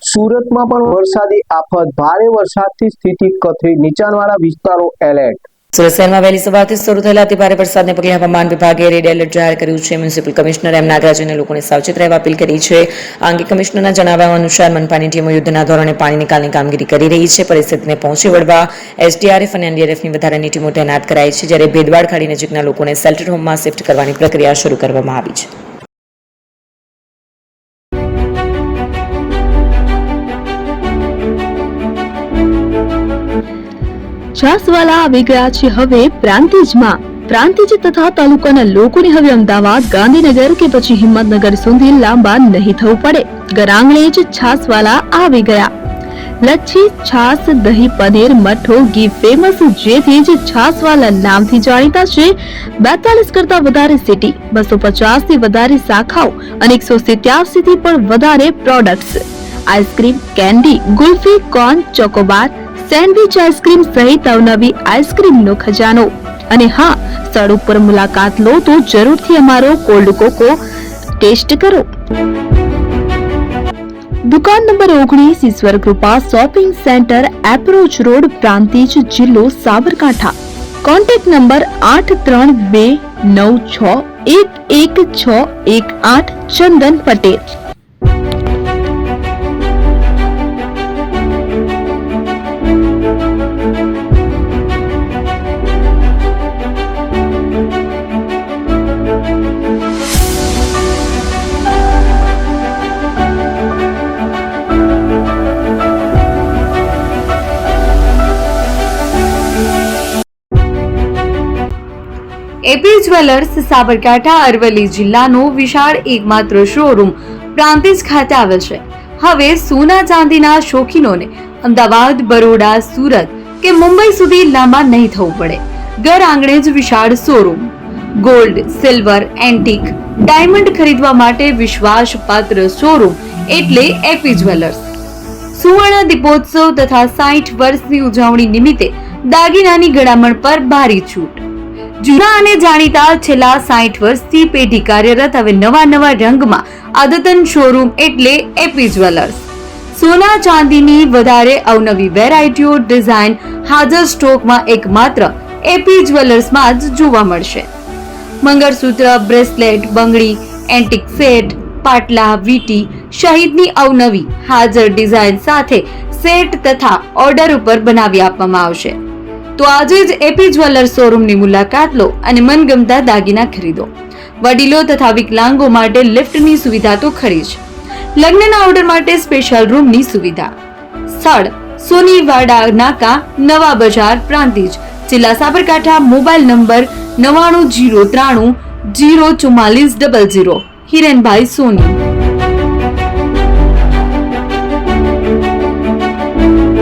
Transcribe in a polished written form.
સુરતમાં પણ વરસાદી આફત, ભારે વરસાદથી સ્થિતિ કથળી, નીચાણવાળા વિસ્તારો એલર્ટ। સુરત શહેરમાં વહેલી સવારથી શરૂ થયેલા અતિ ભારે વરસાદને પગલે હવામાન વિભાગે રેડ એલર્ટ જાહેર કર્યું છે। મ્યુનિસિપલ કમિશનર એમ નાગરાજને લોકોને સાવચેત રહેવા અપીલ કરી છે। આ અંગે કમિશનરના જણાવ્યા અનુસાર મનપાની ટીમો યુદ્ધના ધોરણે પાણી નિકાલની કામગીરી કરી રહી છે। પરિસ્થિતિને પહોંચી વળવા એસડીઆરએફ અને એનડીઆરએફની વધારાની ટીમો તૈનાત કરાઈ છે, જ્યારે ભેદવાડ ખાડી નજીકના લોકોને શેલ્ટર હોમમાં શિફ્ટ કરવાની પ્રક્રિયા શરૂ કરવામાં આવી છે। છાસવાલા આવી ગયા છે હવે પ્રાંતિજમાં। પ્રાંતિજ તથા તાલુકાના લોકોને હવે અમદાવાદ, ગાંધીનગર કે પછી હિંમતનગર સુધી લાંબા નહીં થવું પડે। ઘરઆંગણે જ છાસવાલા આવી ગયા। લચ્છી, છાસ, દહીં, પનીર, મઠ્ઠો, ઘી ફેમસ, જેથી જ છાસવાલા નામથી જાણીતા છે। 42 કરતા વધારે સિટી, 250 થી વધારે શાખાઓ અને 187 થી પણ વધારે products. Ice cream, candy, kulfi, corn, Chocobar, sandwich ice cream સહિત અવનવી આઈસ્ક્રીમનો ખજાનો। અને હા, સ્થળ ઉપર મુલાકાત લો તો જરૂરથી અમારો કોલ્ડ કોકો ટેસ્ટ કરો। દુકાન number 19, Ishwar Krupa shopping centre, approach road, Prantij, જિલ્લો Sabarkantha. Contact number 8326111618 Chandan Patel. AP jewellers Sabarkantha Aravalli જિલ્લાનો વિશાળ એકમાત્ર શોરૂમ પ્રાંતિજ ખાતે આવેલ છે। હવે સોના ચાંદીના શોખીનોને અમદાવાદ, બરોડા, સુરત કે મુંબઈ સુધી લાંબા નહીં થવું પડે। ઘર આંગણે જ વિશાળ showroom. Gold, silver, antique, diamond ખરીદવા માટે વિશ્વાસપાત્ર શોરૂમ એટલે એપી જ્વેલર્સ। સુવર્ણ દીપોત્સવ તથા 60 વર્ષની ઉજવણી નિમિત્તે દાગીનાની ગળામણ પર ભારી છૂટ। જૂના અને જાણીતા છેલ્લા 60 વર્ષથી પેઢી કાર્યરત હવે નવા રંગમાં અદ્યતન શોરૂમ એટલે એપી જ્વેલર્સ। સોના ચાંદીની વધારે અવનવી વેરાયટીઓ, ડિઝાઇન હાજર સ્ટોકમાં એકમાત્ર એપી જ્વેલર્સમાં જ જોવા મળશે। મંગળસૂત્ર, બ્રેસલેટ, બંગડી, એન્ટિક સેટ, પાટલા, વીટી સહિતની અવનવી હાજર ડિઝાઇન સાથે સેટ તથા ઓર્ડર ઉપર બનાવી આપવામાં આવશે। તો આજે જ એપી જ્વેલર્સ શોરૂમની મુલાકાત લો અને મનગમતા દાગીના ખરીદો। વડીલો તથા વિકલાંગો માટે લિફ્ટની સુવિધા તો ખરી જ, લગ્નના ઓર્ડર માટે સ્પેશિયલ રૂમની સુવિધા। સ્થળ સોનીવાડા નાકા, નવા બજાર, પ્રાંતિજ, જિલ્લા સાબરકાંઠા। Mobile number 9903304400। હિરેનભાઈ સોની।